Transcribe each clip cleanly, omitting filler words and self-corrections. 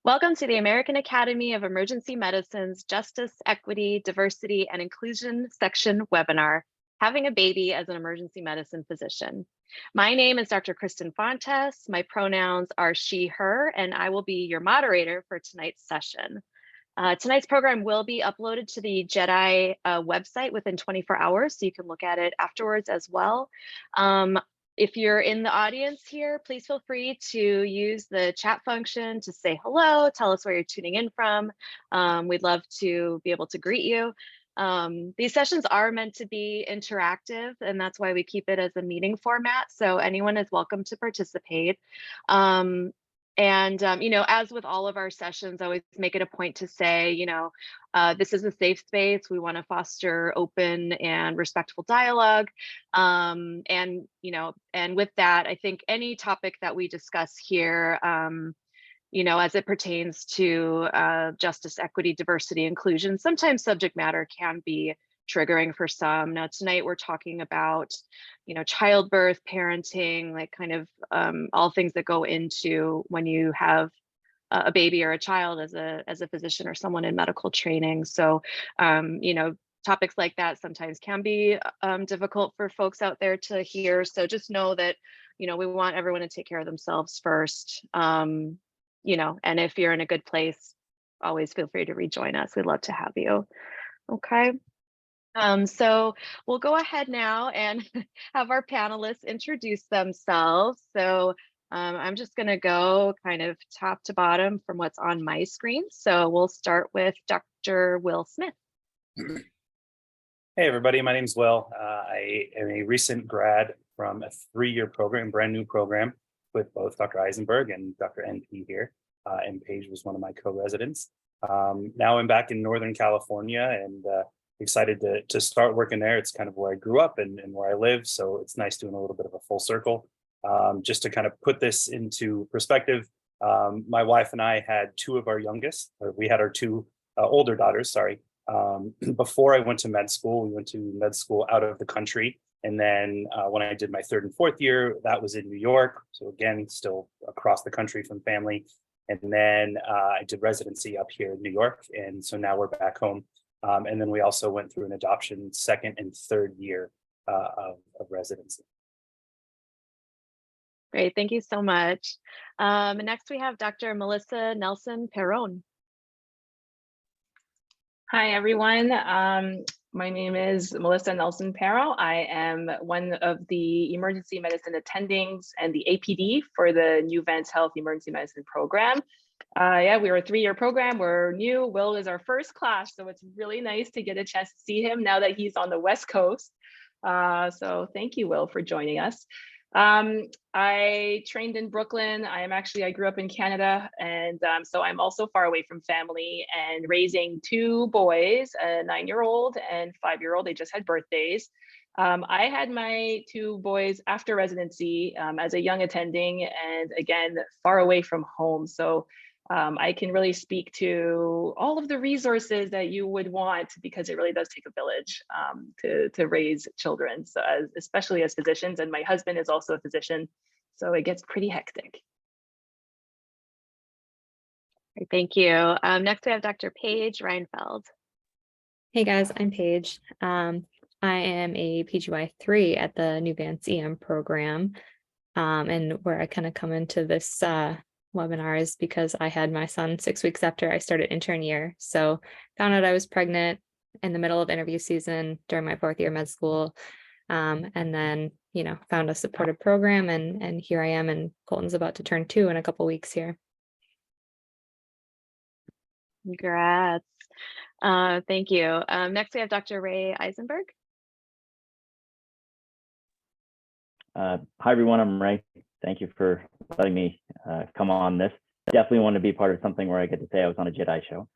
Welcome to the American Academy of Emergency Medicine's Justice, Equity, Diversity, and Inclusion section webinar, Having a Baby as an Emergency Medicine Physician. My name is Dr. Kristen Fontes. My pronouns are she, her, and I will be your moderator for tonight's session. Tonight's program will be uploaded to the JEDI website within 24 hours, so you can look at it afterwards as well. If you're in the audience here, please feel free to use the chat function to say hello, tell us where you're tuning in from. We'd love to be able to greet you. These sessions are meant to be interactive, and that's why we keep it as a meeting format, so anyone is welcome to participate. As with all of our sessions, I always make it a point to say, this is a safe space. We want to foster open and respectful dialogue. And with that, I think any topic that we discuss here, as it pertains to justice, equity, diversity, inclusion, sometimes subject matter can be triggering for some. Now, tonight we're talking about, childbirth, parenting, like kind of all things that go into when you have a baby or a child as a physician or someone in medical training. So, topics like that sometimes can be difficult for folks out there to hear. So just know that, we want everyone to take care of themselves first. And if you're in a good place, always feel free to rejoin us. We'd love to have you. Okay. So we'll go ahead now and have our panelists introduce themselves. So I'm just going to go kind of top to bottom from what's on my screen. So we'll start with Dr. Will Smith. Hey, everybody. My name's Will. I am a recent grad from a 3-year program, brand new program with both Dr. Eisenberg and Dr. NP here. And Paige was one of my co-residents. Now I'm back in Northern California and excited to start working there. It's kind of where I grew up and where I live. So it's nice doing a little bit of a full circle. Just to kind of put this into perspective, my wife and I had 2 of our youngest, or we had our 2 older daughters, sorry. Before I went to med school, we went to med school out of the country. And then when I did my 3rd and 4th year, that was in New York. So again, still across the country from family. And then I did residency up here in New York. And so now we're back home. And then we also went through an adoption 2nd and 3rd year of residency. Great, thank you so much. Next we have Dr. Melissa Nelson-Perron. Hi, everyone. My name is Melissa Nelson-Perron. I am one of the emergency medicine attendings and the APD for the New Vance Health Emergency Medicine Program. We were a 3-year program. We're new. Will is our first class, so it's really nice to get a chance to see him now that he's on the West Coast. So thank you, Will, for joining us. I trained in Brooklyn. I grew up in Canada, and so I'm also far away from family and raising 2 boys, a 9-year-old and 5-year-old. They just had birthdays. I had my 2 boys after residency as a young attending, and again, far away from home. So I can really speak to all of the resources that you would want, because it really does take a village to raise children, so especially as physicians. And my husband is also a physician, so it gets pretty hectic. Thank you. Next we have Dr. Paige Reinfeld. Hey guys, I'm Paige. I am a PGY3 at the New Vance EM program. And where I kind of come into this webinar is because I had my son 6 weeks after I started intern year. So found out I was pregnant in the middle of interview season during my 4th year med school. And then, found a supportive program, and here I am, and Colton's about to turn 2 in a couple weeks here. Congrats. Thank you. Next we have Dr. Ray Eisenberg. Hi, everyone. I'm Ray. Thank you for letting me come on this. Definitely want to be part of something where I get to say I was on a JEDI show.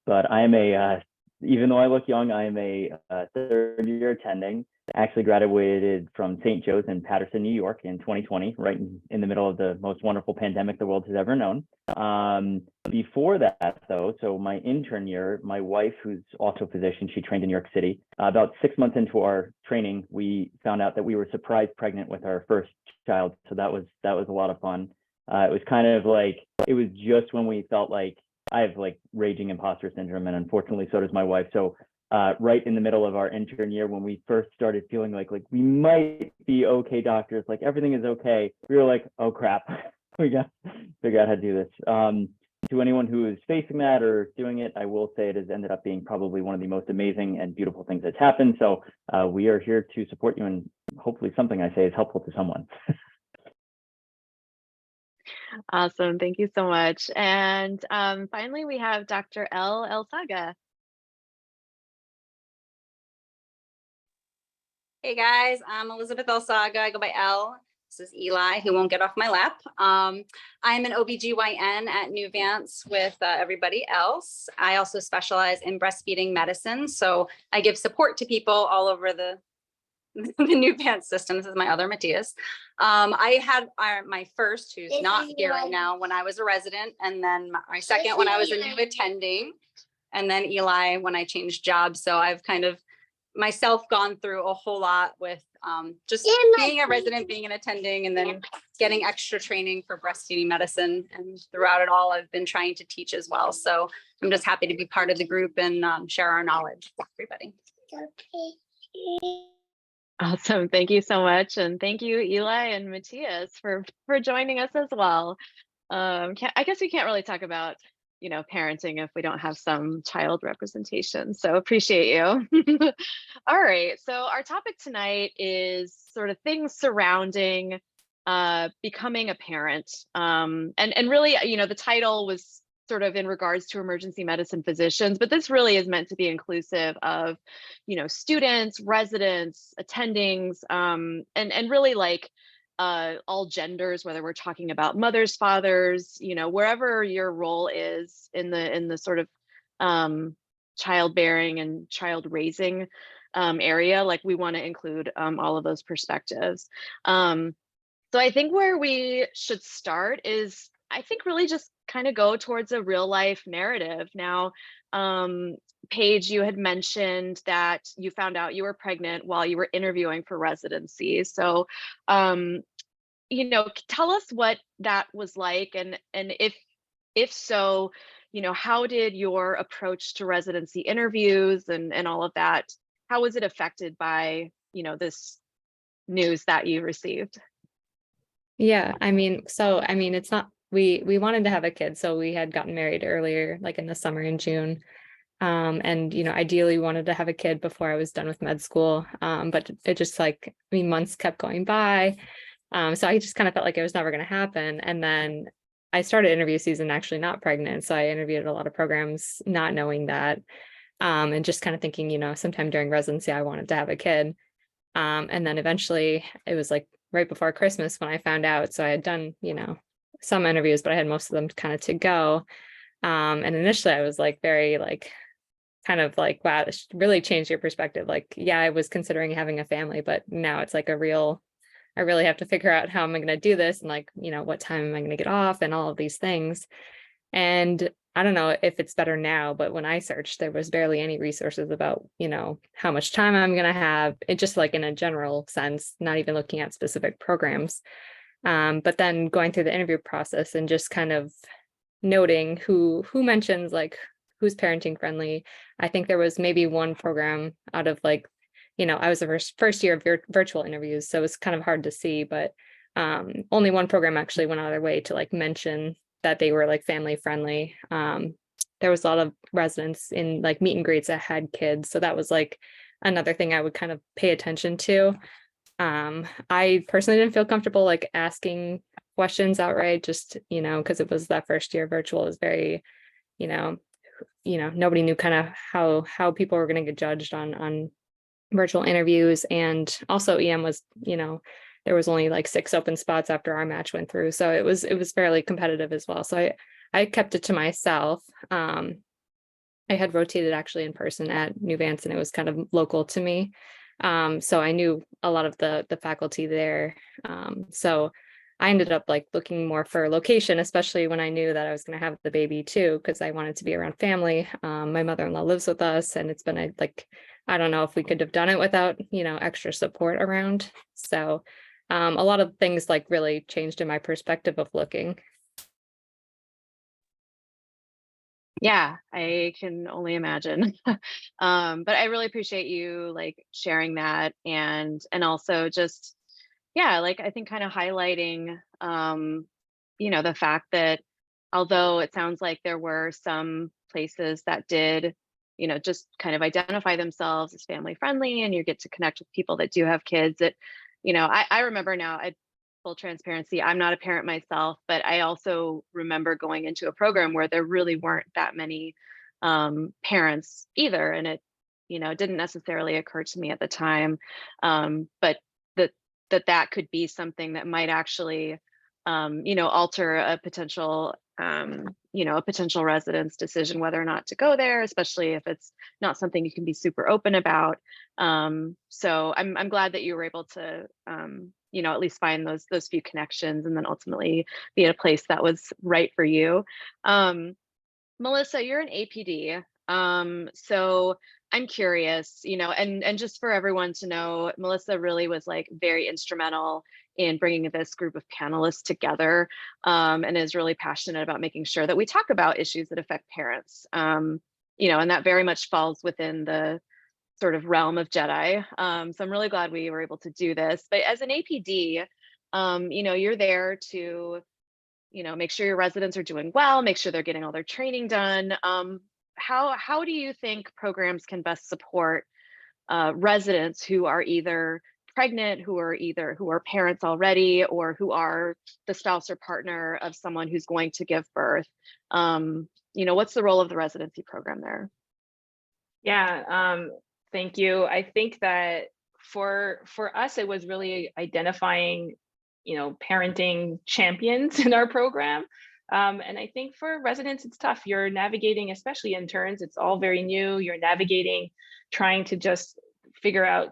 But I am even though I look young, I am a 3rd year attending. Actually graduated from St. Joe's in Paterson, New York in 2020, right in the middle of the most wonderful pandemic the world has ever known. Before that, though, so my intern year, my wife, who's also a physician, she trained in New York City. About 6 months into our training, we found out that we were surprise pregnant with our first child. So that was a lot of fun. It was kind of like, it was just when we felt like, I have like raging imposter syndrome, and unfortunately so does my wife. So right in the middle of our intern year, when we first started feeling like we might be okay, doctors, like everything is okay, we were like, oh crap, we got to figure out how to do this. To anyone who is facing that or doing it, I will say it has ended up being probably one of the most amazing and beautiful things that's happened. So we are here to support you, and hopefully something I say is helpful to someone. Awesome. Thank you so much. And finally, we have Dr. El Saga. Hey guys, I'm Elizabeth Elsaga. I go by Elle. This is Eli, who won't get off my lap. I'm an OBGYN at New Vance with everybody else. I also specialize in breastfeeding medicine. So I give support to people all over the New Vance system. This is my other Matthias. I had my first, who's not here right now, when I was a resident, and then my second when I was a new attending, and then Eli when I changed jobs. So I've kind of myself gone through a whole lot with just being a resident, being an attending, and then getting extra training for breastfeeding medicine. And throughout it all, I've been trying to teach as well. So I'm just happy to be part of the group and share our knowledge with everybody. Awesome. Thank you so much. And thank you, Eli and Matthias, for joining us as well. I guess we can't really talk about, you know, parenting if we don't have some child representation. So appreciate you. All right. So our topic tonight is sort of things surrounding becoming a parent. And really, you know, the title was sort of in regards to emergency medicine physicians, but this really is meant to be inclusive of, you know, students, residents, attendings, and really like all genders, whether we're talking about mothers, fathers, you know, wherever your role is in the sort of childbearing and child raising area, like we want to include all of those perspectives. So I think where we should start is, I think, really just kind of go towards a real life narrative. Now, Paige, you had mentioned that you found out you were pregnant while you were interviewing for residency. So, you know, tell us what that was like, and if so, you know, how did your approach to residency interviews and all of that, how was it affected by, you know, this news that you received? Yeah, I mean, it's not, we wanted to have a kid, so we had gotten married earlier, like in the summer in June. And, you know, ideally wanted to have a kid before I was done with med school. But it just like, I mean, months kept going by. So I just kind of felt like it was never going to happen. And then I started interview season actually not pregnant. So I interviewed at a lot of programs, not knowing that, and just kind of thinking, you know, sometime during residency, I wanted to have a kid. And then eventually it was like right before Christmas when I found out. So I had done, you know, some interviews, but I had most of them kind of to go. And initially I was like very like, kind of like, wow, this really changed your perspective. Like, yeah, I was considering having a family, but now it's like I really have to figure out how am I going to do this, and like, you know, what time am I going to get off and all of these things. And I don't know if it's better now, but when I searched, there was barely any resources about, you know, how much time I'm going to have. It just like in a general sense, not even looking at specific programs. But then going through the interview process and just kind of noting who mentions like who's parenting friendly. I think there was maybe one program out of like, you know, I was the first year of virtual interviews, so it was kind of hard to see, but only one program actually went out of their way to like mention that they were like family friendly. There was a lot of residents in like meet and greets that had kids, so that was like another thing I would kind of pay attention to. I personally didn't feel comfortable like asking questions outright, just, you know, because it was that first year virtual. It was very, you know, nobody knew kind of how people were going to get judged on virtual interviews. And also EM was, you know, there was only like 6 open spots after our match went through. So it was fairly competitive as well. So I kept it to myself. I had rotated actually in person at New Vance, and it was kind of local to me. So I knew a lot of the faculty there. So I ended up like looking more for location, especially when I knew that I was going to have the baby too, because I wanted to be around family. My mother-in-law lives with us, and it's been like, I don't know if we could have done it without, you know, extra support around. So a lot of things like really changed in my perspective of looking. Yeah, I can only imagine. But I really appreciate you like sharing that, and also just, yeah, like I think kind of highlighting the fact that although it sounds like there were some places that did, just kind of identify themselves as family friendly and you get to connect with people that do have kids, that, I remember now, full transparency, I'm not a parent myself, but I also remember going into a program where there really weren't that many parents either. And it, didn't necessarily occur to me at the time. But that could be something that might actually, alter a potential, a potential resident's decision whether or not to go there, especially if it's not something you can be super open about. So I'm glad that you were able to, at least find those few connections and then ultimately be at a place that was right for you. Melissa, you're an APD. So I'm curious, and just for everyone to know, Melissa really was like very instrumental in bringing this group of panelists together, and is really passionate about making sure that we talk about issues that affect parents. And that very much falls within the sort of realm of JEDI. So I'm really glad we were able to do this. But as an APD, you're there to, make sure your residents are doing well, make sure they're getting all their training done. How do you think programs can best support residents who are either pregnant, who are parents already, or who are the spouse or partner of someone who's going to give birth? What's the role of the residency program there? Yeah, thank you. I think that for us, it was really identifying, parenting champions in our program. And I think for residents, it's tough. You're navigating, especially interns, it's all very new. You're navigating, trying to just figure out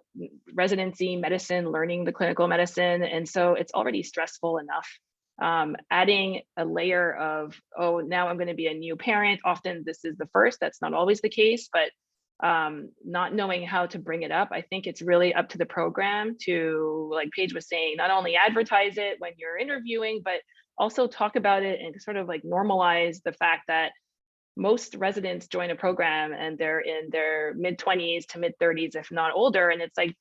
residency medicine, learning the clinical medicine. And so it's already stressful enough. Adding a layer of, oh, now I'm going to be a new parent. Often this is the first, that's not always the case, but not knowing how to bring it up. I think it's really up to the program to, like Paige was saying, not only advertise it when you're interviewing, but also talk about it and sort of like normalize the fact that most residents join a program and they're in their mid-20s to mid-30s, if not older. And it's like,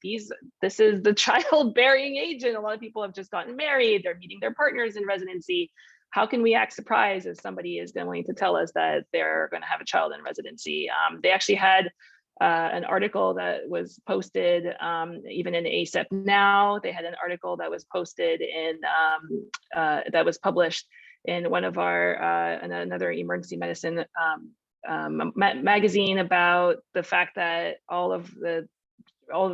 this is the childbearing age. And a lot of people have just gotten married, they're meeting their partners in residency. How can we act surprised if somebody is willing to tell us that they're going to have a child in residency? They actually had an article that was posted even in ACEP Now. They had an article that was posted in that was published in one of our another emergency medicine magazine about the fact that all the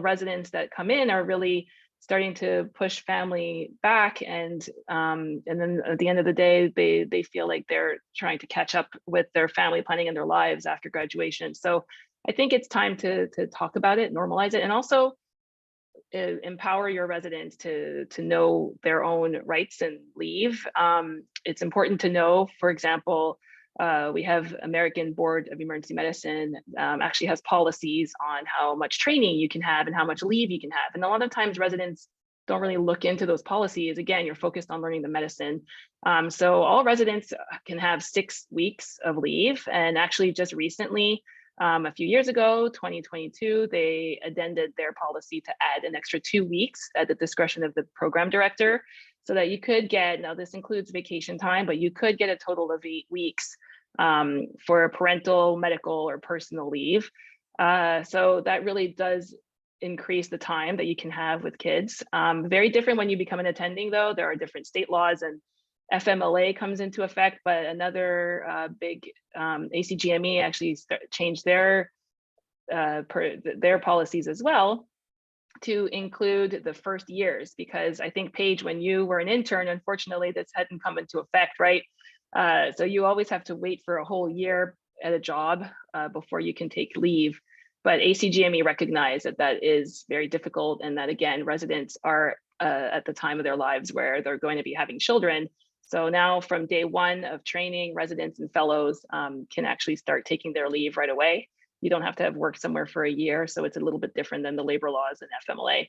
residents that come in are really starting to push family back, and then at the end of the day, they feel like they're trying to catch up with their family planning in their lives after graduation. So I think it's time to talk about it, normalize it, and also empower your residents to know their own rights and leave. It's important to know, for example, we have American Board of Emergency Medicine actually has policies on how much training you can have and how much leave you can have. And a lot of times residents don't really look into those policies. Again, you're focused on learning the medicine. So all residents can have 6 weeks of leave. And actually just recently, a few years ago, 2022, they addended their policy to add an extra 2 weeks at the discretion of the program director, so that you could get, now this includes vacation time, but you could get a total of 8 weeks for parental, medical, or personal leave. So that really does increase the time that you can have with kids. Very different when you become an attending, though. There are different state laws, and FMLA comes into effect, but another big ACGME actually changed their policies as well to include the first years, because I think, Paige, when you were an intern, unfortunately, this hadn't come into effect, right? So you always have to wait for a whole year at a job before you can take leave. But ACGME recognized that that is very difficult, and that, again, residents are at the time of their lives where they're going to be having children. So now from day one of training, residents and fellows can actually start taking their leave right away. You don't have to have worked somewhere for a year. So it's a little bit different than the labor laws and FMLA.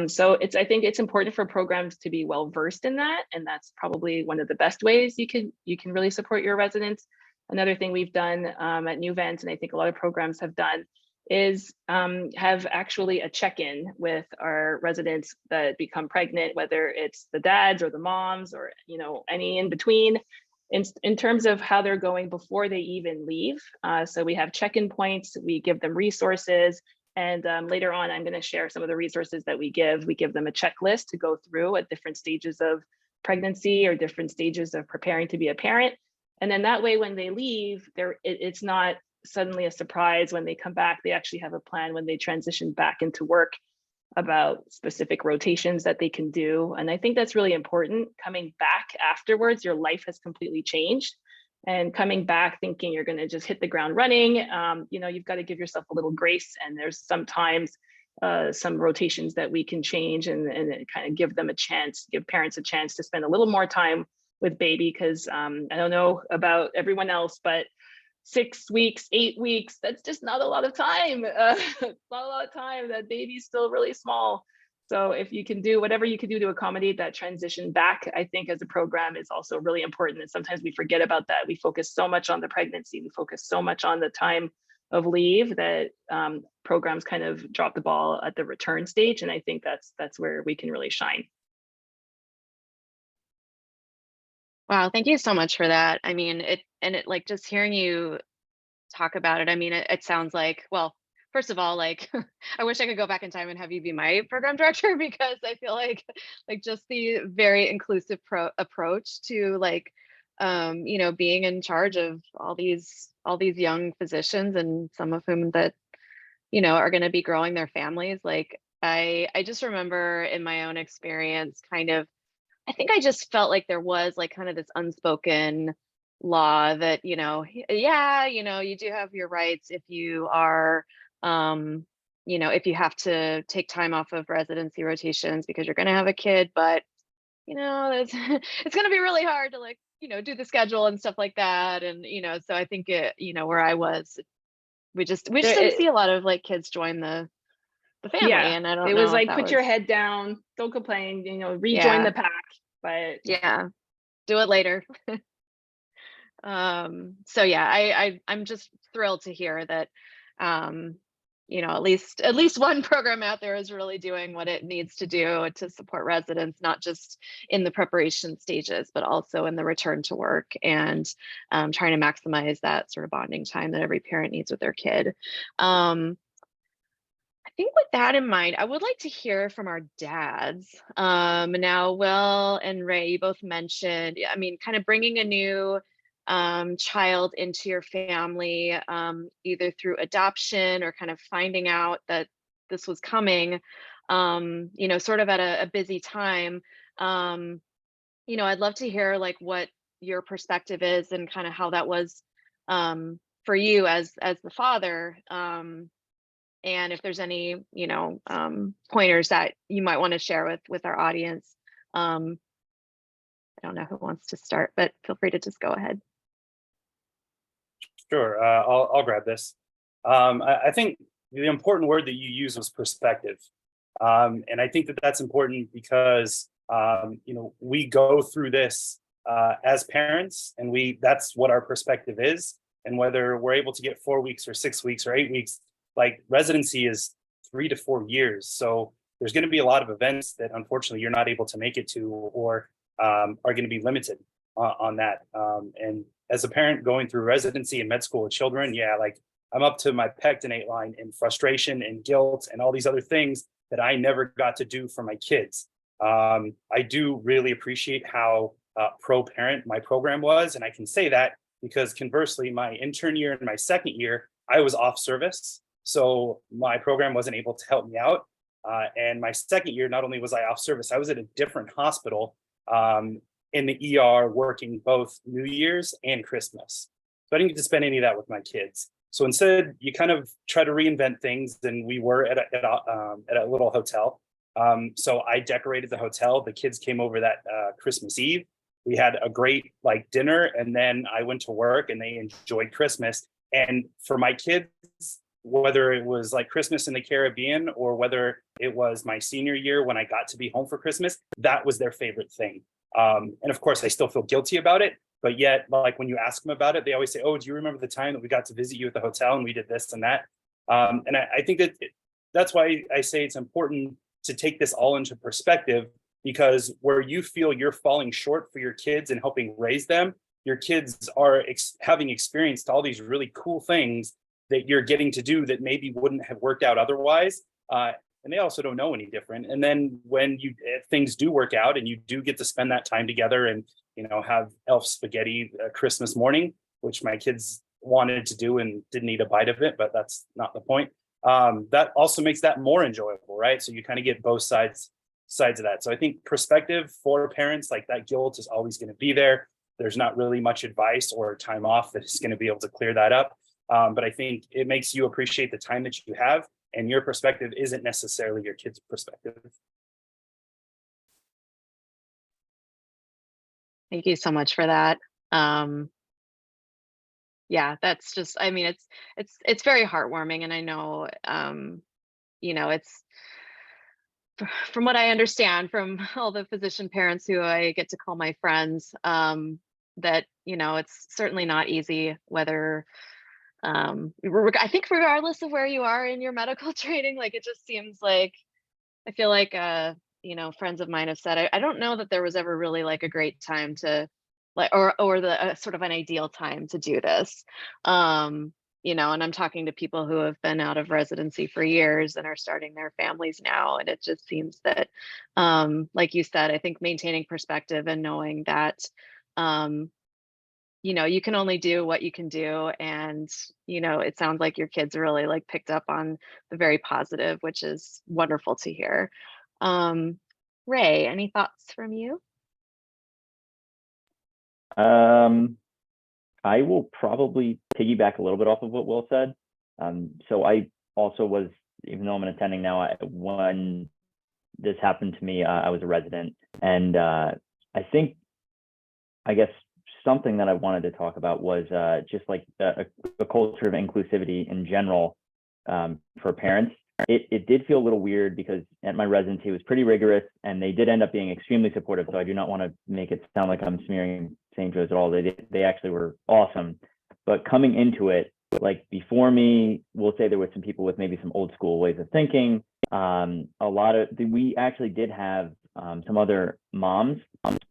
So I think it's important for programs to be well versed in that, and that's probably one of the best ways you can really support your residents. Another thing we've done at New Vents, and I think a lot of programs have done, is have actually a check-in with our residents that become pregnant, whether it's the dads or the moms or any in between, in terms of how they're going before they even leave. So we have check-in points, we give them resources, and later on I'm going to share some of the resources that we give. We give them a checklist to go through at different stages of pregnancy or different stages of preparing to be a parent. And then that way, when they leave, it's not suddenly a surprise when they come back. They actually have a plan when they transition back into work about specific rotations that they can do. And I think that's really important. Coming back afterwards, your life has completely changed. And coming back thinking you're going to just hit the ground running, you've got to give yourself a little grace. And there's sometimes some rotations that we can change and kind of give parents a chance to spend a little more time with baby, because I don't know about everyone else, but 6 weeks, 8 weeks, that's just not a lot of time. It's not a lot of time. That baby's still really small. So if you can do whatever you can do to accommodate that transition back, I think as a program is also really important. And sometimes we forget about that. We focus so much on the pregnancy, we focus so much on the time of leave that programs kind of drop the ball at the return stage. And I think that's where we can really shine. Wow, thank you so much for that. I mean, like just hearing you talk about it, I mean, it sounds like, well, first of all, like I wish I could go back in time and have you be my program director, because I feel like just the very inclusive approach to being in charge of all these young physicians, and some of whom that are going to be growing their families. Like I just remember in my own experience, I think I just felt like there was kind of this unspoken law that, you do have your rights if you are, if you have to take time off of residency rotations because you're going to have a kid, but, it's going to be really hard to do the schedule and stuff like that. And, so I think where I was, we just didn't see a lot of kids join the family. Yeah, And I don't know. It was like, put your head down, don't complain, rejoin the pack. But yeah, do it later. So yeah, I'm just thrilled to hear that at least one program out there is really doing what it needs to do to support residents, not just in the preparation stages, but also in the return to work, and trying to maximize that sort of bonding time that every parent needs with their kid. I think with that in mind, I would like to hear from our dads. Now, Will and Ray, you both mentioned, I mean, kind of bringing a new child into your family, either through adoption or kind of finding out that this was coming, sort of at a busy time. I'd love to hear what your perspective is and kind of how that was for you as the father. And if there's any, pointers that you might want to share with our audience. I don't know who wants to start, but feel free to just go ahead. Sure, I'll grab this. I think the important word that you used was perspective. And I think that's important because, we go through this as parents, and that's what our perspective is. And whether we're able to get 4 weeks or 6 weeks or 8 weeks, residency is 3 to 4 years. So there's going to be a lot of events that unfortunately you're not able to make it to, or are going to be limited on that. And as a parent going through residency and med school with children, I'm up to my pectinate line in frustration and guilt and all these other things that I never got to do for my kids. I do really appreciate how pro-parent my program was. And I can say that because conversely, my intern year and my second year, I was off service. So my program wasn't able to help me out. And my second year, not only was I off service, I was at a different hospital in the ER working both New Year's and Christmas. So I didn't get to spend any of that with my kids. So instead, you kind of try to reinvent things. And we were at a little hotel. So I decorated the hotel. The kids came over that Christmas Eve. We had a great dinner, and then I went to work and they enjoyed Christmas. And for my kids, whether it was like Christmas in the Caribbean or whether it was my senior year when I got to be home for Christmas, that was their favorite thing. And of course, I still feel guilty about it. But yet, like when you ask them about it, they always say, "Oh, do you remember the time that we got to visit you at the hotel and we did this and that?" And I think that that's why I say it's important to take this all into perspective, because where you feel you're falling short for your kids and helping raise them, your kids are having experienced all these really cool things that you're getting to do that maybe wouldn't have worked out otherwise. And they also don't know any different. And then when things do work out and you do get to spend that time together and, have elf spaghetti Christmas morning, which my kids wanted to do and didn't eat a bite of it, but that's not the point. That also makes that more enjoyable, right? So you kind of get both sides of that. So I think perspective for parents, like that guilt is always going to be there. There's not really much advice or time off that is going to be able to clear that up. But I think it makes you appreciate the time that you have, and your perspective isn't necessarily your kid's perspective. Thank you so much for that. Yeah, that's just, I mean, it's very heartwarming. And I know, it's from what I understand from all the physician parents who I get to call my friends, that, it's certainly not easy, whether, I think regardless of where you are in your medical training, like it just seems like, I feel like, friends of mine have said, I don't know that there was ever really like a great time to like, or the sort of an ideal time to do this. And I'm talking to people who have been out of residency for years and are starting their families now. And it just seems that, like you said, I think maintaining perspective and knowing that, you can only do what you can do. And, it sounds like your kids really like picked up on the very positive, which is wonderful to hear. Ray, any thoughts from you? I will probably piggyback a little bit off of what Will said. So I also was, even though I'm an attending now, when this happened to me, I was a resident. And I guess something that I wanted to talk about was just like a culture of inclusivity in general for parents. It did feel a little weird because at my residency it was pretty rigorous, and they did end up being extremely supportive. So I do not want to make it sound like I'm smearing St. Joe's at all. They actually were awesome. But coming into it, like before me, we'll say there were some people with maybe some old school ways of thinking. We actually did have some other moms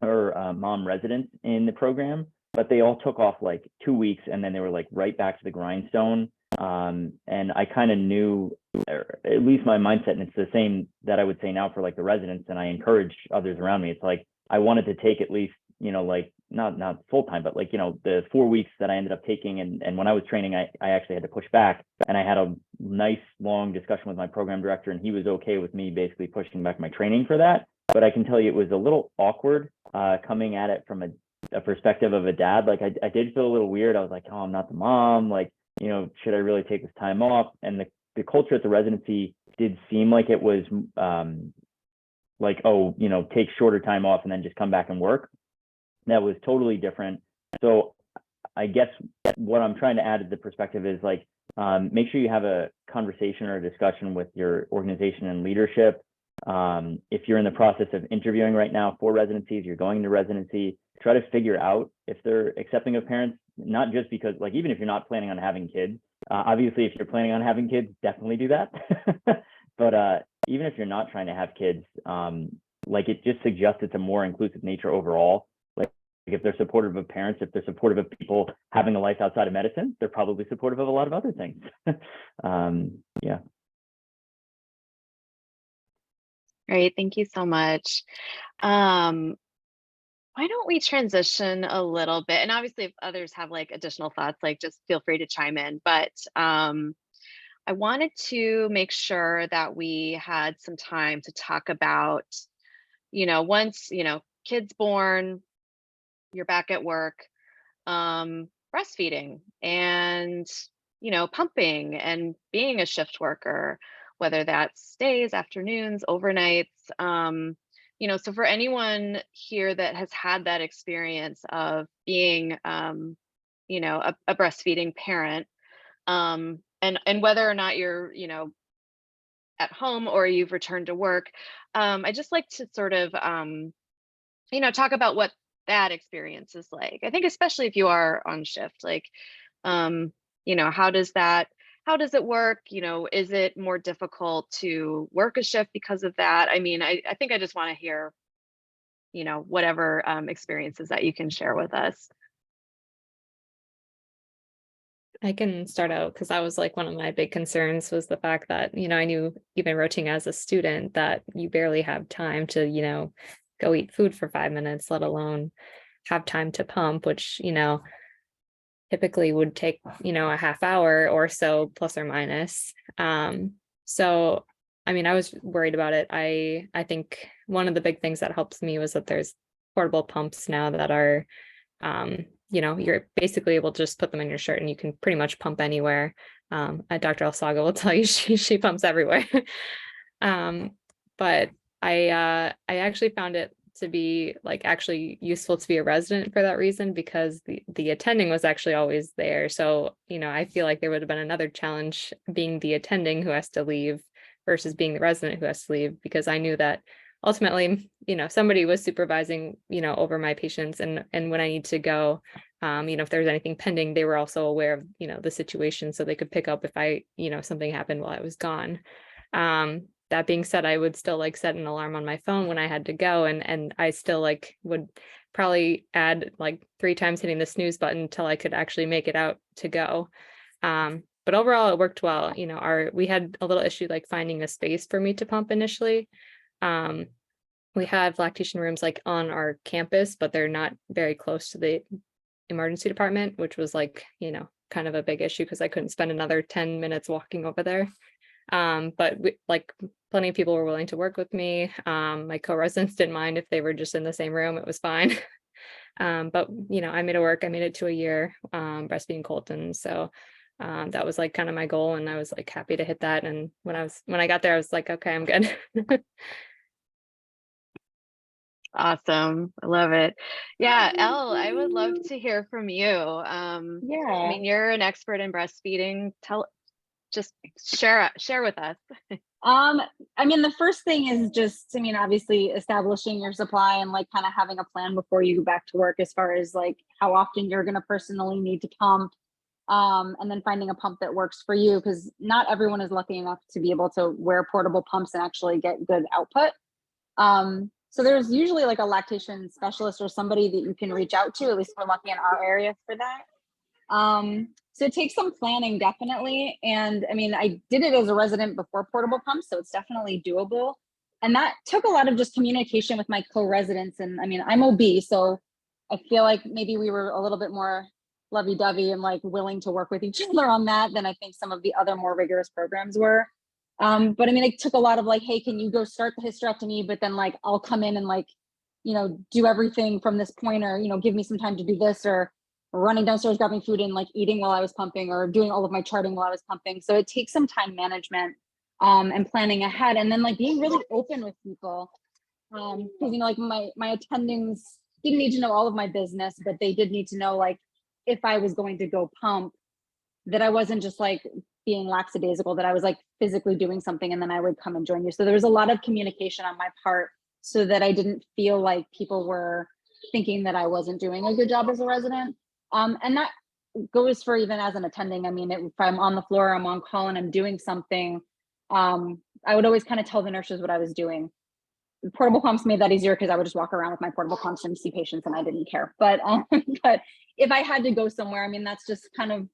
or mom residents in the program, but they all took off like 2 weeks and then they were like right back to the grindstone. And I kind of knew, or at least my mindset, and it's the same that I would say now for like the residents, and I encourage others around me. It's like I wanted to take at least, like not full time, but like, the 4 weeks that I ended up taking. And when I was training, I actually had to push back, and I had a nice long discussion with my program director, and he was okay with me basically pushing back my training for that. But I can tell you it was a little awkward coming at it from a perspective of a dad. Like I did feel a little weird. I was like, oh, I'm not the mom. Like, should I really take this time off? And the culture at the residency did seem like it was like, oh, take shorter time off and then just come back and work. That was totally different. So I guess what I'm trying to add to the perspective is like, make sure you have a conversation or a discussion with your organization and leadership. If you're in the process of interviewing right now for residencies, you're going into residency, try to figure out if they're accepting of parents, not just because, like, even if you're not planning on having kids, obviously, if you're planning on having kids, definitely do that. But even if you're not trying to have kids, like it just suggests it's a more inclusive nature overall. Like if they're supportive of parents, if they're supportive of people having a life outside of medicine, they're probably supportive of a lot of other things. Yeah. Great, thank you so much. Why don't we transition a little bit? And obviously, if others have like additional thoughts, like just feel free to chime in. But I wanted to make sure that we had some time to talk about, once, kids born, you're back at work, breastfeeding and, pumping and being a shift worker, whether that's days, afternoons, overnights. So for anyone here that has had that experience of being, a breastfeeding parent, And whether or not you're, you know, at home or you've returned to work, I just like to sort of, you know, talk about what that experience is like. I think especially if you are on shift, like, you know, how does it work? You know, is it more difficult to work a shift because of that? I mean, I think I just want to hear, you know, whatever experiences that you can share with us. I can start out because that was like one of my big concerns was the fact that, you know, I knew even rotating as a student that you barely have time to, you know, go eat food for 5 minutes, let alone have time to pump, which, you know, typically would take, you know, a half hour or so, plus or minus. So, I mean, I was worried about it. I think one of the big things that helps me was that there's portable pumps now that are, you know, you're basically able to just put them in your shirt and you can pretty much pump anywhere. Dr. Alsaga will tell you she pumps everywhere. But I actually found it to be like actually useful to be a resident for that reason, because the attending was actually always there. So, you know, I feel like there would have been another challenge being the attending who has to leave versus being the resident who has to leave, because I knew that ultimately, you know, somebody was supervising, you know, over my patients, and when I need to go, you know, if there's anything pending, they were also aware of, you know, the situation, so they could pick up if I, you know, something happened while I was gone. That being said, I would still like set an alarm on my phone when I had to go, and I still like would probably add like 3 times hitting the snooze button until I could actually make it out to go. But overall it worked well. You know, we had a little issue like finding a space for me to pump initially. We have lactation rooms like on our campus, but they're not very close to the emergency department, which was like, you know, kind of a big issue because I couldn't spend another 10 minutes walking over there. But like plenty of people were willing to work with me. My co-residents didn't mind if they were just in the same room, it was fine. But you know, I made it work. I made it to a year breastfeeding Colton. So that was like kind of my goal, and I was like happy to hit that. And when I got there, I was like, okay, I'm good. Awesome. I love it. Yeah, Elle, I would love to hear from you. I Yeah. mean, you're an expert in breastfeeding. Just share with us. I mean, the first thing is just, I mean, obviously establishing your supply and like kind of having a plan before you go back to work as far as like how often you're going to personally need to pump. And then finding a pump that works for you, because not everyone is lucky enough to be able to wear portable pumps and actually get good output. So there's usually like a lactation specialist or somebody that you can reach out to. At least we're lucky in our area for that. So it takes some planning, definitely. And I mean, I did it as a resident before portable pumps, so it's definitely doable. And that took a lot of just communication with my co-residents. And I mean, I'm OB, so I feel like maybe we were a little bit more lovey-dovey and like willing to work with each other on that than I think some of the other more rigorous programs were. But I mean, it took a lot of like, hey, can you go start the hysterectomy? But then like, I'll come in and like, you know, do everything from this point, or, you know, give me some time to do this, or running downstairs, grabbing food and like eating while I was pumping, or doing all of my charting while I was pumping. So it takes some time management and planning ahead, and then like being really open with people. Because, you know, like my attendings didn't need to know all of my business, but they did need to know like if I was going to go pump, that I wasn't just like being lackadaisical, that I was like physically doing something and then I would come and join you. So there was a lot of communication on my part so that I didn't feel like people were thinking that I wasn't doing a good job as a resident. And that goes for even as an attending. I mean, if I'm on the floor, I'm on call and I'm doing something, I would always kind of tell the nurses what I was doing. Portable pumps made that easier because I would just walk around with my portable pumps and see patients and I didn't care. But if I had to go somewhere, I mean, that's just kind of,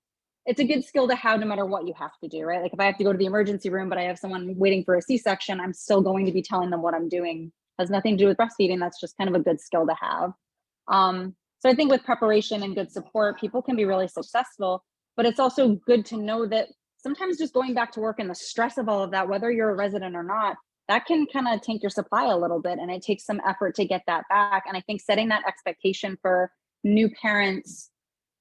it's a good skill to have no matter what you have to do, right? Like if I have to go to the emergency room, but I have someone waiting for a C-section, I'm still going to be telling them what I'm doing. It has nothing to do with breastfeeding. That's just kind of a good skill to have. So I think with preparation and good support, people can be really successful, but it's also good to know that sometimes just going back to work and the stress of all of that, whether you're a resident or not, that can kind of tank your supply a little bit, and it takes some effort to get that back. And I think setting that expectation for new parents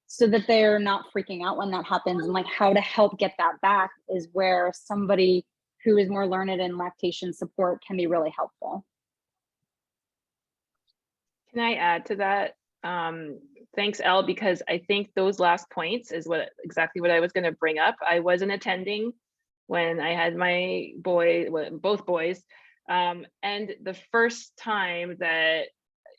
so that they're not freaking out when that happens, and like how to help get that back, is where somebody who is more learned in lactation support can be really helpful. Can I add to that? thanks, Elle, because I think those last points is exactly what I was going to bring up. I wasn't attending when I had my both boys. And the first time that,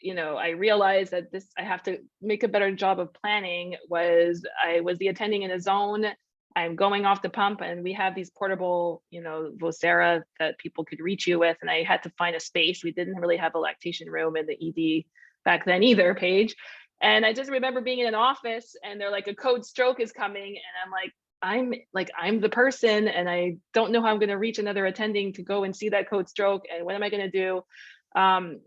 I realized that I have to make a better job of planning I was the attending in a zone. I'm going off the pump, and we have these portable, Vocera that people could reach you with. And I had to find a space. We didn't really have a lactation room in the ED back then either, Paige. And I just remember being in an office and they're like, a code stroke is coming. And I'm the person, and I don't know how I'm going to reach another attending to go and see that code stroke. And what am I going to do?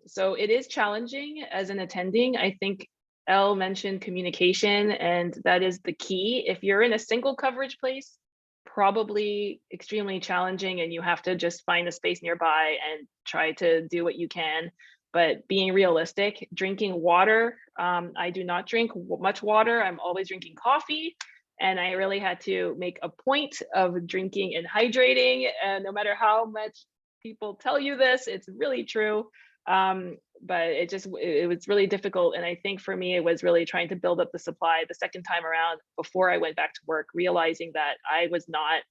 So it is challenging as an attending. I think Elle mentioned communication, and that is the key. If you're in a single coverage place, probably extremely challenging, and you have to just find a space nearby and try to do what you can. But being realistic, drinking water. I do not drink much water. I'm always drinking coffee. And I really had to make a point of drinking and hydrating. And no matter how much people tell you this, it's really true. But it was really difficult. And I think for me, it was really trying to build up the supply the second time around before I went back to work, realizing that I was not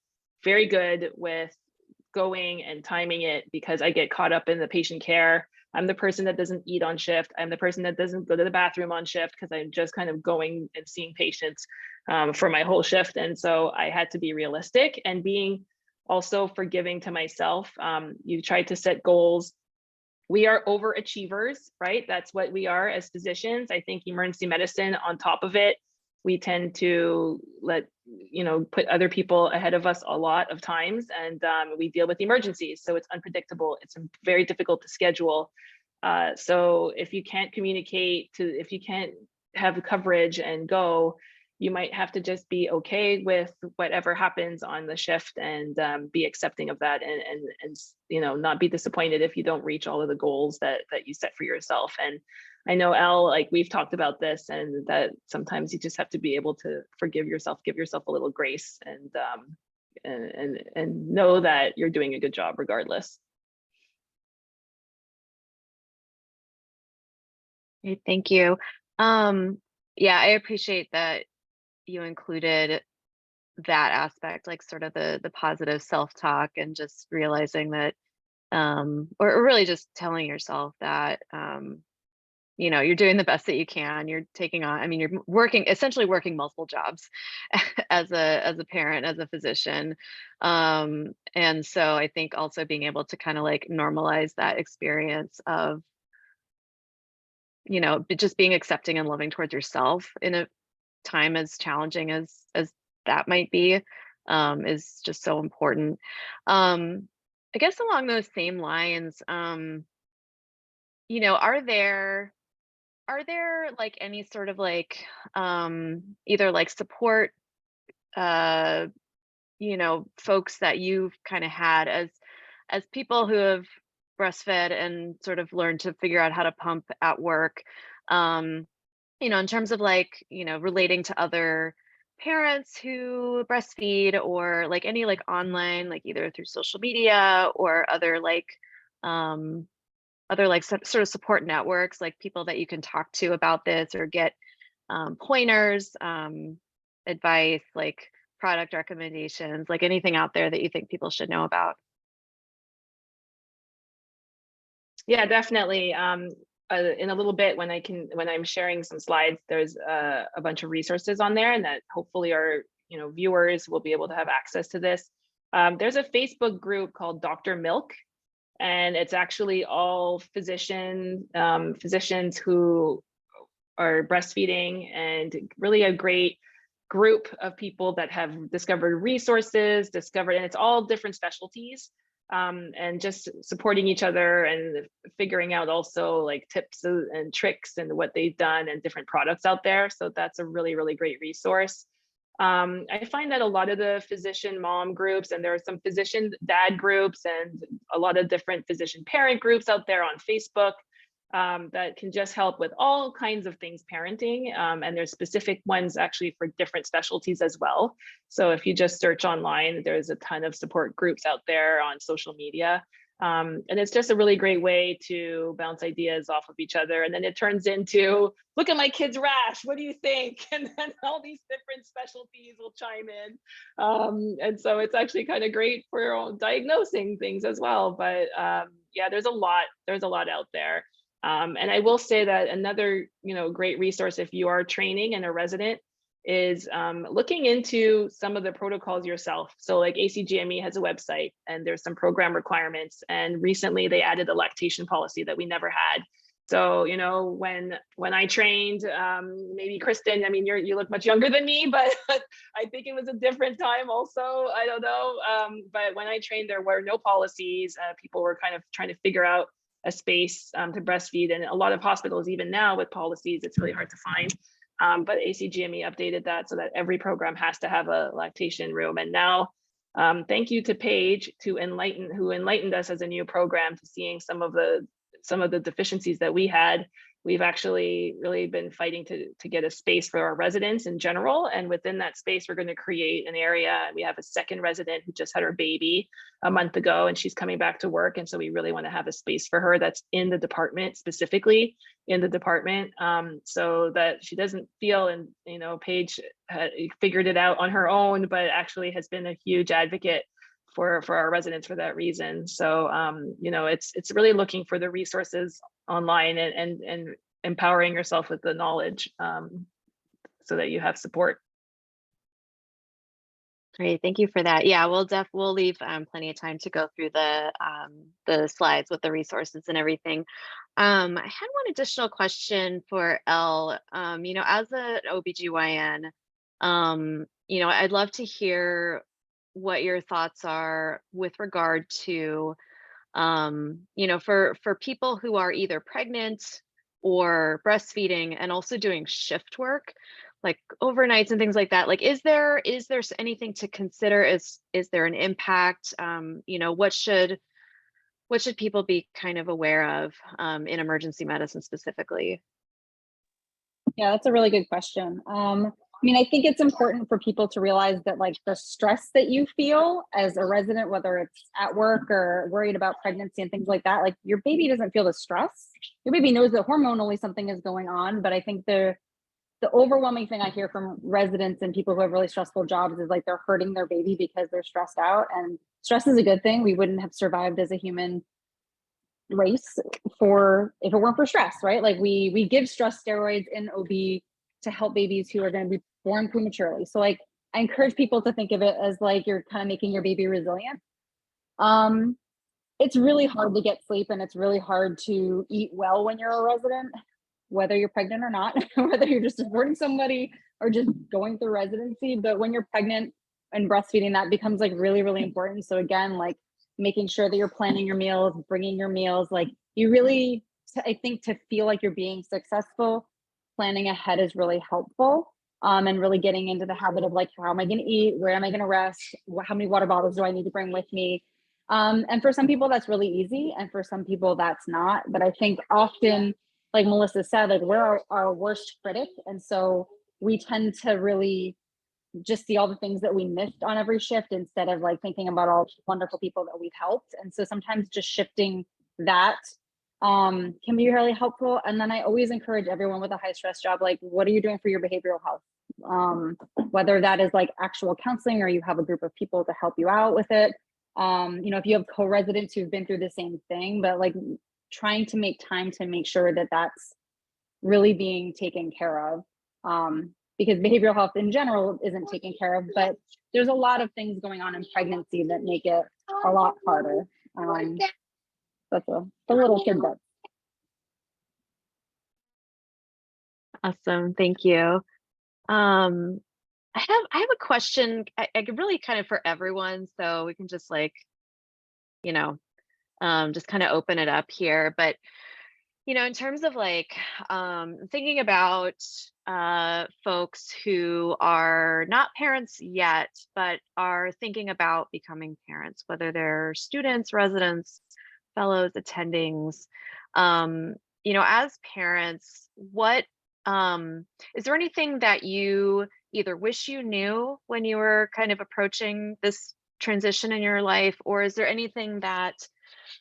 very good with going and timing it, because I get caught up in the patient care. I'm the person that doesn't eat on shift. I'm the person that doesn't go to the bathroom on shift, because I'm just kind of going and seeing patients for my whole shift. And so I had to be realistic and being also forgiving to myself. You try to set goals. We are overachievers, right? That's what we are as physicians. I think emergency medicine, on top of it, we tend to put other people ahead of us a lot of times, and we deal with emergencies. So it's unpredictable. It's very difficult to schedule. So if you can't communicate if you can't have coverage and go, you might have to just be okay with whatever happens on the shift, and be accepting of that, and not be disappointed if you don't reach all of the goals that you set for yourself. And I know, Elle, like we've talked about this, and that sometimes you just have to be able to forgive yourself, give yourself a little grace, and know that you're doing a good job regardless. Great, thank you. Yeah, I appreciate that you included that aspect, like sort of the positive self-talk, and just realizing that, or really just telling yourself that, you're doing the best that you can. You're taking on, you're essentially working multiple jobs as a parent, as a physician. And so I think also being able to kind of like normalize that experience of, just being accepting and loving towards yourself in a time as challenging as that might be, is just so important. I guess along those same lines, are there like any sort of like either like support folks that you've kind of had as people who have breastfed and sort of learned to figure out how to pump at work, in terms of like, relating to other parents who breastfeed, or like any like online, like either through social media or other like sort of support networks, like people that you can talk to about this, or get pointers, advice, like product recommendations, like anything out there that you think people should know about? Yeah, definitely. In a little bit, when I'm sharing some slides, there's a bunch of resources on there, and that hopefully our viewers will be able to have access to this. There's a Facebook group called Dr. Milk, and it's actually all physicians who are breastfeeding, and really a great group of people that have discovered resources, and it's all different specialties, and just supporting each other and figuring out also like tips and tricks and what they've done and different products out there. So that's a really, really great resource. I find that a lot of the physician mom groups, and there are some physician dad groups and a lot of different physician parent groups out there on Facebook, that can just help with all kinds of things parenting. And there's specific ones actually for different specialties as well. So if you just search online, there's a ton of support groups out there on social media. And it's just a really great way to bounce ideas off of each other. And then it turns into, look at my kid's rash, what do you think? And then all these different specialties will chime in. And so it's actually kind of great for diagnosing things as well. But yeah, there's a lot out there. And I will say that another, great resource if you are training and a resident is looking into some of the protocols yourself. So like ACGME has a website and there's some program requirements. And recently they added a lactation policy that we never had. So, when I trained, maybe Kristen, I mean, you look much younger than me, but I think it was a different time also. I don't know. But when I trained, there were no policies. People were kind of trying to figure out a space to breastfeed. And a lot of hospitals, even now with policies, it's really hard to find. But ACGME updated that so that every program has to have a lactation room. And now, thank you to Paige who enlightened us as a new program to seeing some of the deficiencies that we had. We've actually really been fighting to get a space for our residents in general. And within that space, we're going to create an area. We have a second resident who just had her baby a month ago and she's coming back to work. And so we really want to have a space for her that's in the department, specifically in the department, so that she doesn't feel, and Paige figured it out on her own, but actually has been a huge advocate for our residents for that reason. So, it's really looking for the resources online and empowering yourself with the knowledge so that you have support. Great, thank you for that. Yeah, we'll leave plenty of time to go through the slides with the resources and everything. I had one additional question for Elle. As an OBGYN, I'd love to hear what your thoughts are with regard to, for people who are either pregnant or breastfeeding and also doing shift work, like overnights and things like that. Like, is there anything to consider? Is there an impact? What should people be kind of aware of in emergency medicine specifically? Yeah, that's a really good question. I think it's important for people to realize that like the stress that you feel as a resident, whether it's at work or worried about pregnancy and things like that, like your baby doesn't feel the stress. Your baby knows that hormonally something is going on, but I think the overwhelming thing I hear from residents and people who have really stressful jobs is like they're hurting their baby because they're stressed out. And stress is a good thing. We wouldn't have survived as a human race if it weren't for stress, right? Like we give stress steroids in OB to help babies who are going to be born prematurely. So like I encourage people to think of it as like you're kind of making your baby resilient. It's really hard to get sleep and it's really hard to eat well when you're a resident, whether you're pregnant or not, whether you're just supporting somebody or just going through residency. But when you're pregnant and breastfeeding, that becomes like really, really important. So again, like making sure that you're planning your meals, bringing your meals, like you really, I think to feel like you're being successful, planning ahead is really helpful. And really getting into the habit of like, how am I going to eat? Where am I going to rest? How many water bottles do I need to bring with me? And for some people that's really easy. And for some people that's not. But I think often, like Melissa said, like we're our worst critic. And so we tend to really just see all the things that we missed on every shift instead of like thinking about all the wonderful people that we've helped. And so sometimes just shifting that can be really helpful. And then I always encourage everyone with a high stress job, like, what are you doing for your behavioral health? Whether that is like actual counseling or you have a group of people to help you out with it. If you have co-residents who've been through the same thing, but like trying to make time to make sure that that's really being taken care of. Because behavioral health in general isn't taken care of, but there's a lot of things going on in pregnancy that make it a lot harder. That's a little tidbit. Awesome, thank you. I have a question. I really kind of for everyone, so we can just like, just kind of open it up here. But in terms of like thinking about folks who are not parents yet, but are thinking about becoming parents, whether they're students, residents, fellows, attendings, as parents, what is there anything that you either wish you knew when you were kind of approaching this transition in your life, or is there anything that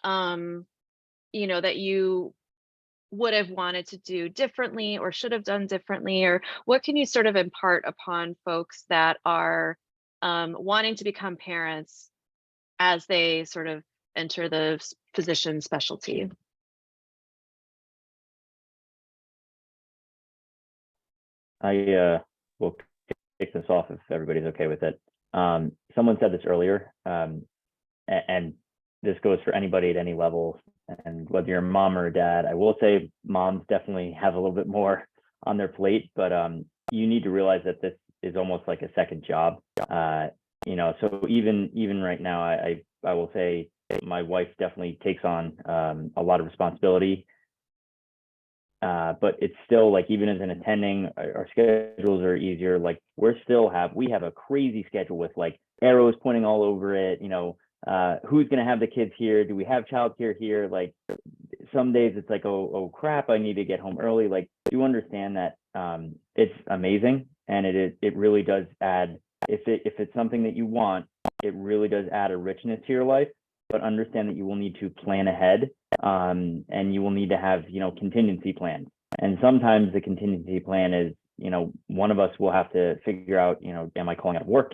you know, that you would have wanted to do differently or should have done differently? Or what can you sort of impart upon folks that are wanting to become parents as they sort of enter the physician specialty? I will kick this off if everybody's okay with it. Someone said this earlier, and this goes for anybody at any level, and whether you're a mom or a dad. I will say moms definitely have a little bit more on their plate, but you need to realize that this is almost like a second job. You know, so even right now, I will say my wife definitely takes on a lot of responsibility. But it's still like, even as an attending, our schedules are easier. Like we have a crazy schedule with like arrows pointing all over it. You know, who's going to have the kids here? Do we have childcare here? Like some days it's like, oh crap, I need to get home early. Like, you understand that it's amazing, and it really does add, if it's something that you want, it really does add a richness to your life. But understand that you will need to plan ahead, and you will need to have, you know, contingency plans. And sometimes the contingency plan is, you know, one of us will have to figure out, you know, am I calling out of work?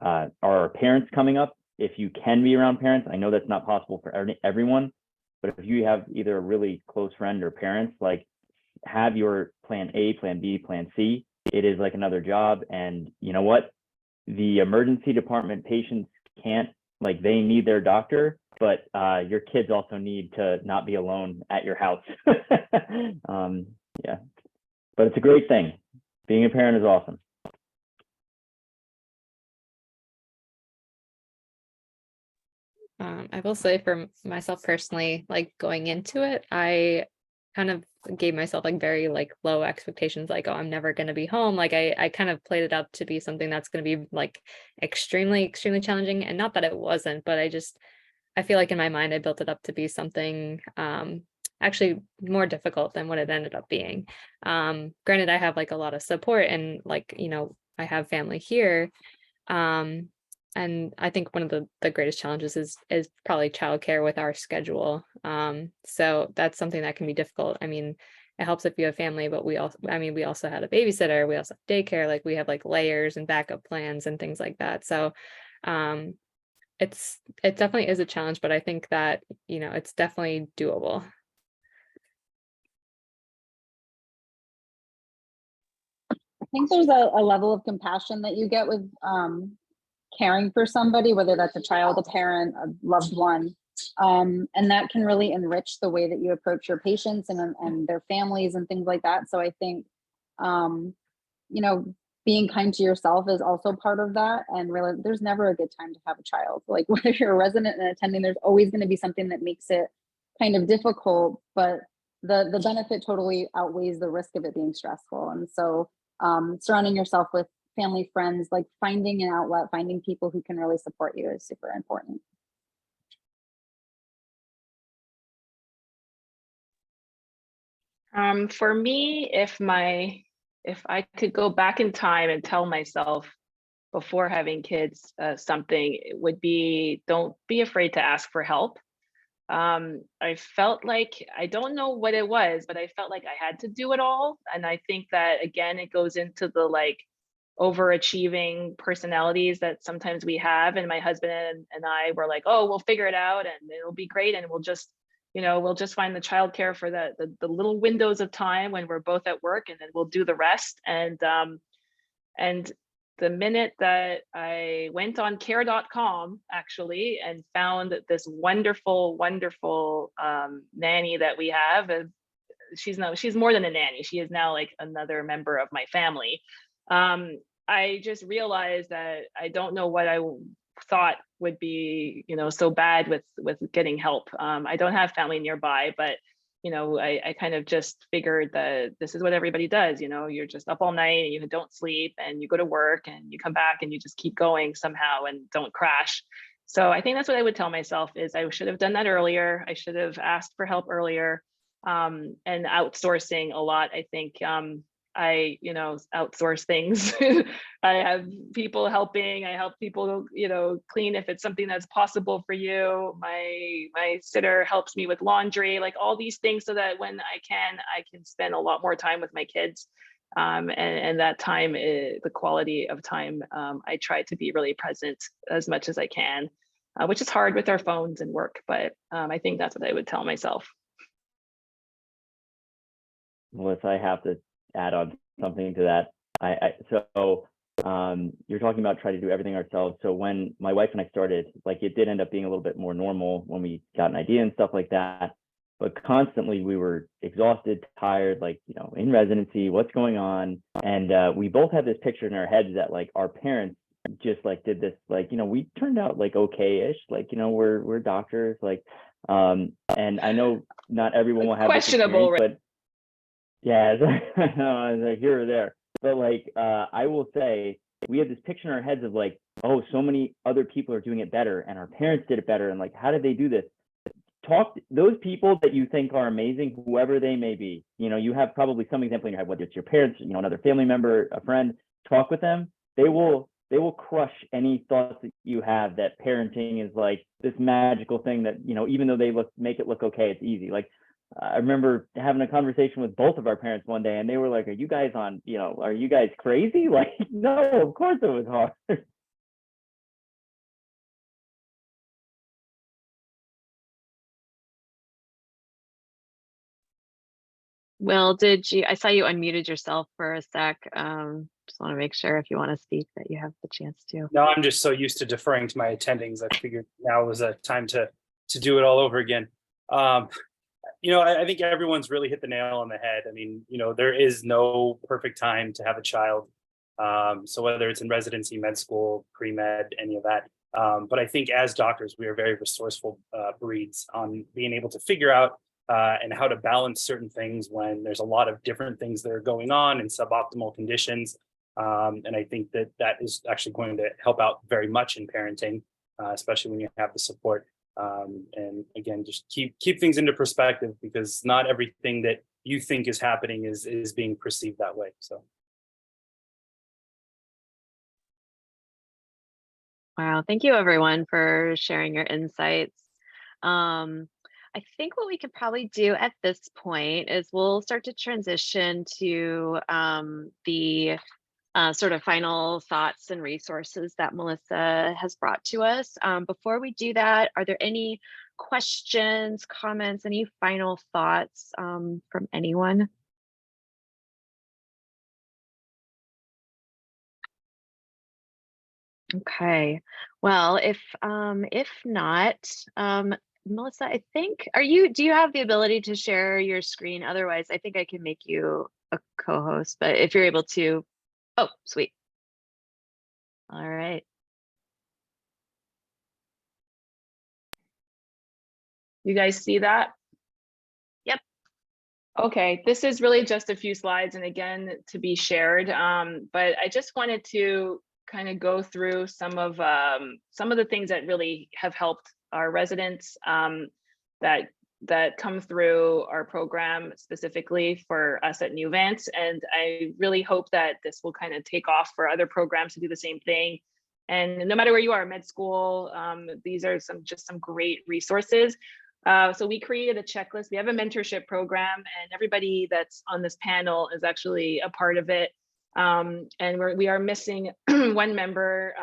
Are our parents coming up? If you can be around parents, I know that's not possible for everyone, but if you have either a really close friend or parents, like, have your plan A, plan B, plan C. It is like another job. And you know what? The emergency department patients can't, like, they need their doctor, but your kids also need to not be alone at your house. Yeah, but it's a great thing. Being a parent is awesome. I will say for myself personally, like going into it, I kind of gave myself like very like low expectations, like, oh, I'm never going to be home. Like I kind of played it up to be something that's going to be like extremely challenging, and not that it wasn't, but I feel like in my mind I built it up to be something actually more difficult than what it ended up being. Granted, I have like a lot of support, and like, you know, I have family here. And I think one of the greatest challenges is probably childcare with our schedule. So that's something that can be difficult. I mean, it helps if you have family, but we also had a babysitter, we also have daycare, like we have like layers and backup plans and things like that. So it definitely is a challenge, but I think that, you know, it's definitely doable. I think there's a level of compassion that you get with caring for somebody, whether that's a child, a parent, a loved one. And that can really enrich the way that you approach your patients and their families and things like that. So I think, you know, being kind to yourself is also part of that. And really, there's never a good time to have a child. Like, whether you're a resident and attending, there's always going to be something that makes it kind of difficult, but the benefit totally outweighs the risk of it being stressful. And so surrounding yourself with family, friends, like finding an outlet, finding people who can really support you is super important. For me, if I could go back in time and tell myself before having kids something, it would be, don't be afraid to ask for help. I felt like, I don't know what it was, but I felt like I had to do it all. And I think that, again, it goes into the like overachieving personalities that sometimes we have. And my husband and I were like, oh, we'll figure it out and it'll be great. And we'll just find the childcare for the little windows of time when we're both at work, and then we'll do the rest. And the minute that I went on care.com actually and found this wonderful nanny that we have, she's more than a nanny. She is now like another member of my family. I just realized that I don't know what I thought would be, you know, so bad with getting help. I don't have family nearby, but you know, I kind of just figured that this is what everybody does. You know, you're just up all night and you don't sleep, and you go to work and you come back and you just keep going somehow and don't crash. So I think that's what I would tell myself, is I should have done that earlier. I should have asked for help earlier. And outsourcing a lot, I think, I, outsource things. I have people helping. I help people, clean if it's something that's possible for you. My sitter helps me with laundry, like all these things, so that when I can spend a lot more time with my kids. And that time, the quality of time, I try to be really present as much as I can, which is hard with our phones and work, but I think that's what I would tell myself. Melissa, I have to add on something to that. So you're talking about trying to do everything ourselves. So when my wife and I started, like, it did end up being a little bit more normal when we got an idea and stuff like that. But constantly we were exhausted, tired, like, in residency, what's going on? And we both had this picture in our heads that, like, our parents just like did this, like, we turned out like okay-ish, like, we're doctors, like, and I know not everyone will have questionable, this but yeah, like here or there. But like, I will say, we have this picture in our heads of like, oh, so many other people are doing it better, and our parents did it better, and like, how did they do this? Talk to those people that you think are amazing, whoever they may be. You have probably some example in your head, whether it's your parents, another family member, a friend. Talk with them. They will crush any thoughts that you have that parenting is like this magical thing that, even though they make it look okay, it's easy. Like, I remember having a conversation with both of our parents one day, and they were like, are you guys are you guys crazy? Like, no, of course it was hard. Will, I saw you unmuted yourself for a sec. Just want to make sure if you want to speak that you have the chance to. No, I'm just so used to deferring to my attendings. I figured now was a time to do it all over again. I think everyone's really hit the nail on the head. I mean, there is no perfect time to have a child. So whether it's in residency, med school, pre-med, any of that. But I think as doctors, we are very resourceful breeds on being able to figure out and how to balance certain things when there's a lot of different things that are going on in suboptimal conditions. And I think that is actually going to help out very much in parenting, especially when you have the support. And again, just keep things into perspective, because not everything that you think is happening is being perceived that way. So. Wow, thank you everyone for sharing your insights. I think what we could probably do at this point is we'll start to transition to the sort of final thoughts and resources that Melissa has brought to us. Before we do that, are there any questions, comments, any final thoughts from anyone? Okay, well, if not, Melissa, I think, do you have the ability to share your screen? Otherwise, I think I can make you a co-host, but if you're able to, oh, sweet. All right. You guys see that? Yep. Okay, this is really just a few slides, and again, to be shared. But I just wanted to kind of go through some of the things that really have helped our residents that come through our program specifically for us at Nuvance. And I really hope that this will kind of take off for other programs to do the same thing. And no matter where you are, med school, these are just some great resources. So we created a checklist. We have a mentorship program, and everybody that's on this panel is actually a part of it. And we are missing one member,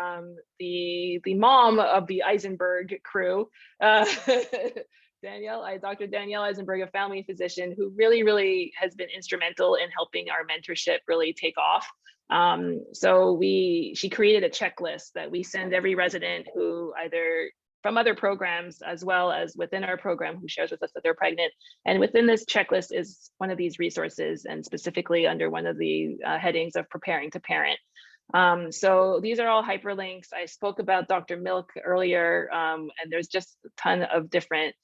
the mom of the Eisenberg crew, Dr. Danielle Eisenberg, a family physician who really has been instrumental in helping our mentorship really take off. So she created a checklist that we send every resident who either from other programs as well as within our program who shares with us that they're pregnant. And within this checklist is one of these resources, and specifically under one of the headings of preparing to parent. So these are all hyperlinks. I spoke about Dr. Milk earlier, and there's just a ton of different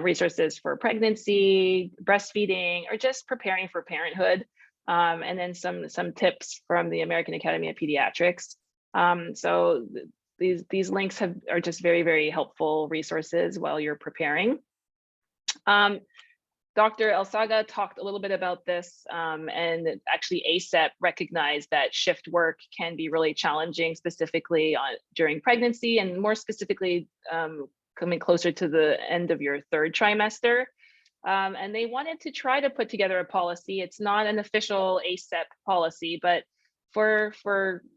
resources for pregnancy, breastfeeding, or just preparing for parenthood. And then some tips from the American Academy of Pediatrics. So these links are just very helpful resources while you're preparing. Dr. Dr. Elsaga talked a little bit about this, and actually ACEP recognized that shift work can be really challenging, specifically during pregnancy, and more specifically coming closer to the end of your third trimester. And they wanted to try to put together a policy. It's not an official ACEP policy, but for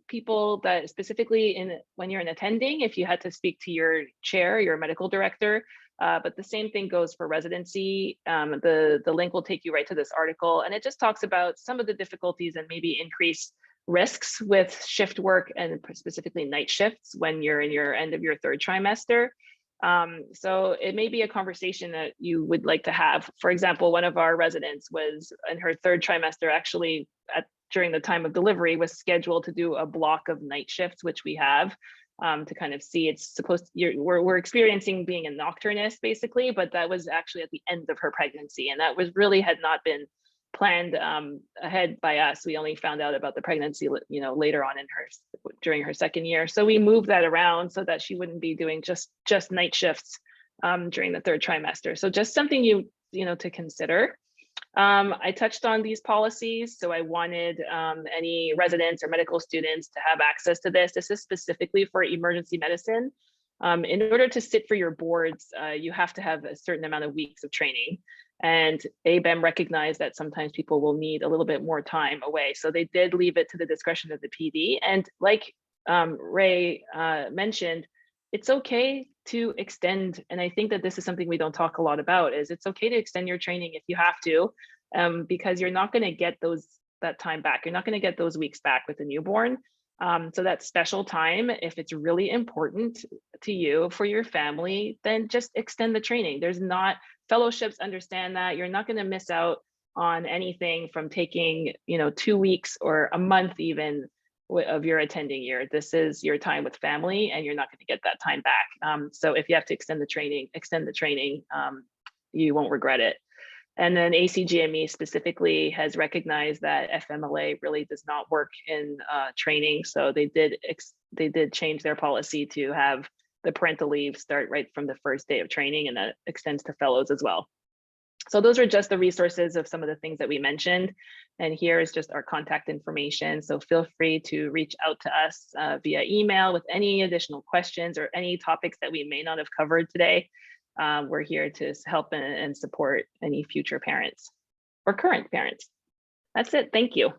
people that specifically when you're in attending, if you had to speak to your chair, your medical director, but the same thing goes for residency. The link will take you right to this article, and it just talks about some of the difficulties and maybe increased risks with shift work, and specifically night shifts when you're in your end of your third trimester. So it may be a conversation that you would like to have. For example, one of our residents was in her third trimester, actually during the time of delivery, was scheduled to do a block of night shifts, which we have, to kind of see it's supposed to, we're experiencing being a nocturnist basically, but that was actually at the end of her pregnancy, and that was really had not been planned ahead by us. We only found out about the pregnancy, later on during her second year. So we moved that around so that she wouldn't be doing just night shifts during the third trimester. So just something to consider. I touched on these policies, so I wanted any residents or medical students to have access to this. This is specifically for emergency medicine. In order to sit for your boards, you have to have a certain amount of weeks of training. And ABEM recognized that sometimes people will need a little bit more time away. So they did leave it to the discretion of the PD. And like Ray mentioned, it's okay to extend. And I think that this is something we don't talk a lot about, is it's okay to extend your training if you have to, because you're not going to get that time back. You're not going to get those weeks back with a newborn. So that special time, if it's really important to you for your family, then just extend the training. Fellowships understand that you're not going to miss out on anything from taking 2 weeks or a month even of your attending year. This is your time with family, and you're not going to get that time back. So if you have to extend the training, you won't regret it. And then ACGME specifically has recognized that FMLA really does not work in training. So they did change their policy to have the parental leave start right from the first day of training, and that extends to fellows as well. So those are just the resources of some of the things that we mentioned. And here is just our contact information. So feel free to reach out to us via email with any additional questions or any topics that we may not have covered today. We're here to help and support any future parents or current parents. That's it. Thank you.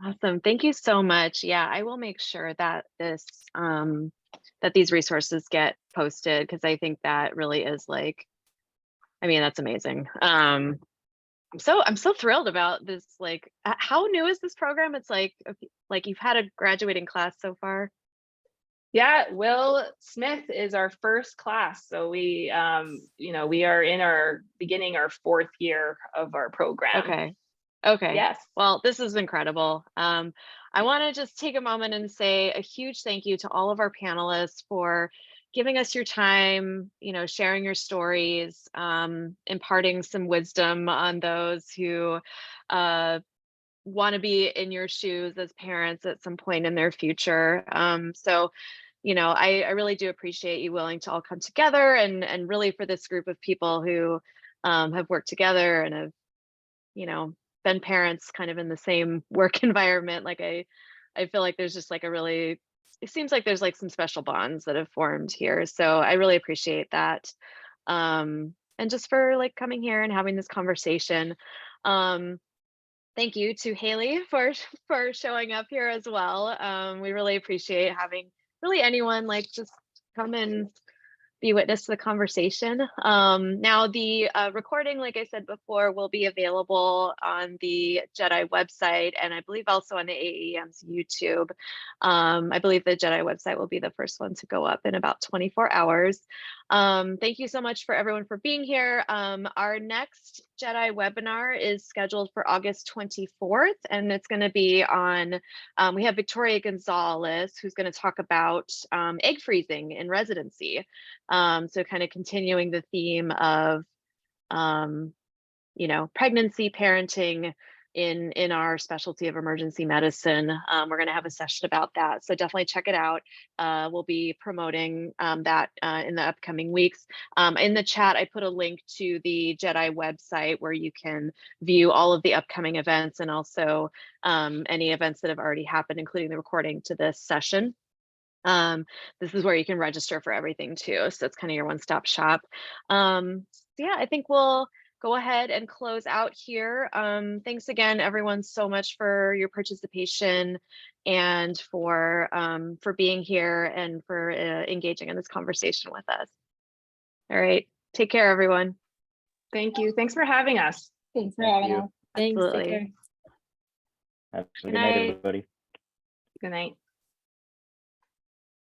Awesome. Thank you so much. Yeah, I will make sure that that these resources get posted, because I think that really is that's amazing. I'm so thrilled about this. How new is this program? It's like you've had a graduating class so far. Yeah, Will Smith is our first class. So we are beginning our fourth year of our program. Okay. Yes. Well, this is incredible. I want to just take a moment and say a huge thank you to all of our panelists for giving us your time, sharing your stories, imparting some wisdom on those who want to be in your shoes as parents at some point in their future. So I really do appreciate you willing to all come together, and really for this group of people who have worked together and have been parents kind of in the same work environment. I feel like there's just it seems like there's some special bonds that have formed here. So I really appreciate that. And just for coming here and having this conversation. Thank you to Haley for showing up here as well. We really appreciate having really anyone just come and be witness to the conversation. Now the recording, like I said before, will be available on the JEDI website, and I believe also on the AAEM's YouTube. I believe the JEDI website will be the first one to go up in about 24 hours. Thank you so much for everyone for being here. Our next JEDI webinar is scheduled for August 24th, and it's going to be on, we have Victoria Gonzalez, who's going to talk about egg freezing in residency. So kind of continuing the theme of, pregnancy, parenting, in our specialty of emergency medicine. We're going to have a session about that, so definitely check it out. We'll be promoting that in the upcoming weeks. In the chat, I put a link to the JEDI website where you can view all of the upcoming events and also any events that have already happened, including the recording to this session. This is where you can register for everything too. So it's kind of your one-stop shop. So yeah, I think we'll go ahead and close out here. Thanks again, everyone, so much for your participation and for being here and for engaging in this conversation with us. All right, take care, everyone. Thank you. Thanks for having us. Thanks for Thank having you. us. Thanks, take Absolutely. care. Have a Good good night, night. everybody. Good night.